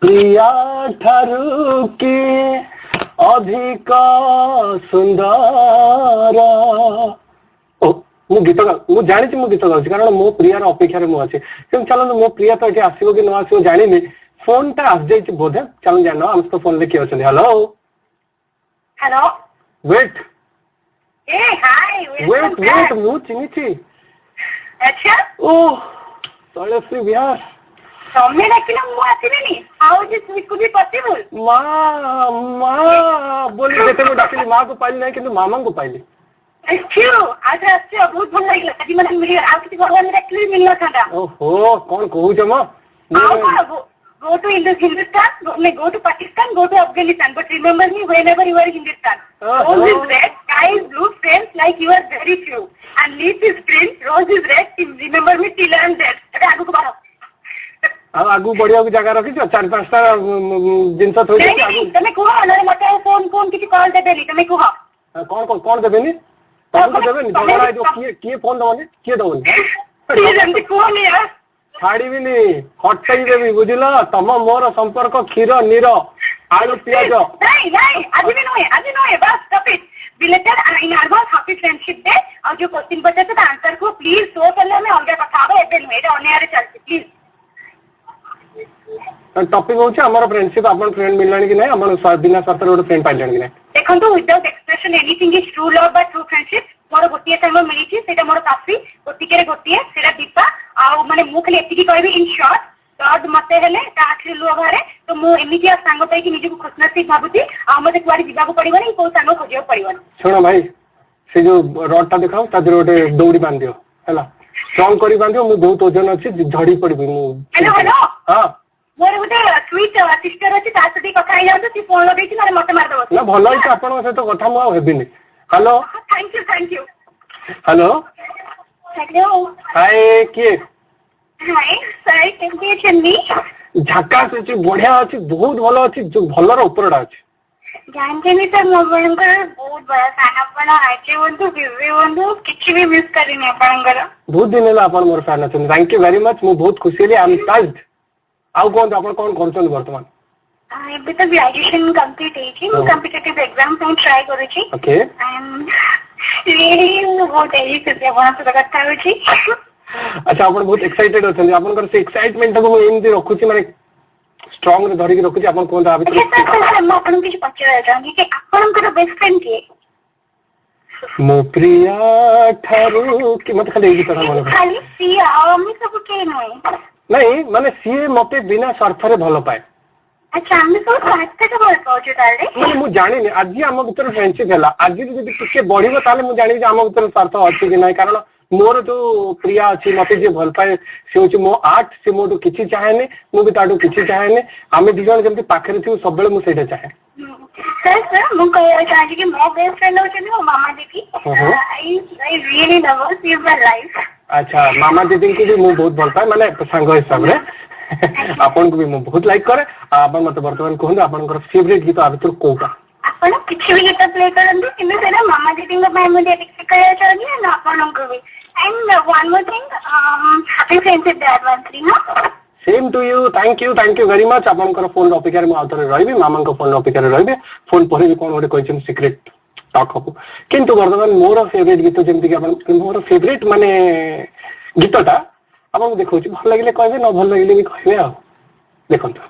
प्रिया ठारू की अधिक सुंदर गीत मु जानी मु गीत गाउँ कारण मो प्रियार अपेक्षा मु अच्छे चलो मो प्रिया तो ये आसो कि न आसो जानी फोन टा आस जाइए बोधे चलो जान आम तो फोन किए अच्छे hello hello wait hi wait wait मु चिन्ही अच्छा ओह शैलश्री बिहार तमे डाकिला मु आसीलेनी how this we could be possible माँ बोली जेते मु डाकिली माँ को पाइली नहीं किंतु मामा को पाइली क्यों आज अच्छा बहुत भल लागला आज मन मिली आ किसी भगवान डाकिली मिलना था ओहो कौन कहू छ म go to Hindustan, go to Pakistan, go to Afghanistan, but remember me whenever you are in Hindustan. Rose is red, sky is blue, friends like you are very few. And leaf is green, rose is red, remember me till and dead. अरे आगू को बारो. अब आगू बढ़िया की जगह रखी जो 4-5 टा जिनस थोड़ी नहीं नहीं तमे कुहा नरे मते फोन किसी कॉल दे देली तमे कुहा कौन देबेनी कौन देबेनी बड़ा जो किए फोन दवनी किए दवनी प्लीज हमसे कुहा नहीं यार छाड़ीबिनी हटाई देवी बुझिल तम मोर संपर्क क्षीर नीर आलू पियाज नहीं नहीं आज नहीं bus stop it belated in advance happy friendship day और जो क्वेश्चन बचे थे आंसर को प्लीज शो करले हमें अलग कथा হবে एबे नुए एटा अनियारे चलती प्लीज टॉपिक होछ हमर फ्रेंडशिप अपन फ्रेंड मिललानी कि नहीं हमर बिना शर्त रे फ्रेंड पाइलानी कि नहीं देखंतु without expression anything is true love but true friendship मोर गोटिए टाइम मिली सेटा मोर साथी गोटिके गोटिए सेटा दीपा आ माने मु खाली एतिकी कहबी इन शॉर्ट तद मते हेले ताखरी लो घरे तो मु एमिति आ संग पाई कि निजे को खुशनसीब भाबुती आ मते कुआरी जिबा को पड़िबनी को संग खोजियो पड़िबनी सुनो भाई से जो रड ता देखाओ ता देर ओटे दौड़ी बांध दियो हैला स्ट्रांग करी बांधियो मु बहुत वजन अछि झड़ी पड़बी मु हेलो हां मोर गुटे स्वीट सिस्टर अछि ता सदी कथा आइ जाउ ती फोन लगे छी मारे मते मार दबो ना भलो अछि आपन से तो कथा मु हेबिनी hello thank you hello hi के हाय सर केमती अछनी झकास अछि बढ़िया अछि बहुत भलो अछि जो भलो रो ऊपरडा अछि जानते नहीं सर मोबाइल बहुत बड़ा फैन अपन आके बंधु बिजी बंधु किछि भी मिस करिनी आपनकर बहुत दिन होला अपन मोर फैन अछि थैंक यू वेरी मच मु बहुत खुशी ले आई एम टच्ड आउ कोन अपन कोन करछन वर्तमान एबे तो ग्रेजुएशन कंप्लीट हेछि मु कॉम्पिटिटिव एग्जाम ପାଇଁ ट्राई करै छी ओके आई एम रियली बहुत एक्साइटेड अपन से कथा होछि अच्छा अपन बहुत एक्साइटेड अछन अपन कर से एक्साइटमेंट को एमदी रखु छी माने स्ट्रांग रे धरि के रखु छी अपन कोन आ भीतर मैं अपन किछ पचरा चाहूंगी कि आपनकर बेस्ट फ्रेंड के मो प्रिया ठारू कि मत खाली एही तरह मन खाली सिया हम सब के नहीं माने सीए मते बिना स्वार्थ रे भलो पाए अच्छा हम सब स्वार्थ के भलो पाउछु ताले माने मु जानि नै आज हम भीतर फ्रेंडशिप हैला आज जदी टिके बढ़िबो ताले मु जानि जे हम भीतर स्वार्थ अछि कि नै कारण मोर जो प्रिया अछि मते जे भल पाए से होछि मो आर्ट से मोटो किछि चाहे नै मु भी ताडू किछि चाहे नै हमें दिजन जेमति पाखरे छु सब बेले मु सेटा चाहे सर मु कहया चाहि कि मो बेस्ट फ्रेंड होछि मो मामा दीदी I really love her she is my life अच्छा मामा दीदी को भी मु बहुत भल पाए माने संग हिसाब रे आपन को भी मु बहुत लाइक करे आपन मते वर्तमान कहन आपनकर फेवरेट गीत आ भीतर कोटा आपन किछि भी गीत प्ले करंदी किने सेना मामा दीदी को मैं मुझे डिक्ट करया चाहि ना आपन को भी and one more thing happy friendship day advance ना same to you thank you very much आपनकर फोन अपेक्षा रे मु आतरे रहबी मामा को फोन अपेक्षा रे रहबी फोन पर भी कोन ओडे कहछन सीक्रेट टॉक हबो किंतु वर्तमान मोर फेवरेट गीत जेमति कि आपन मोर फेवरेट माने गीतटा आपन देखौ छी भल लागिले कहबे न भल लागिले भी कहबे आ देखंतु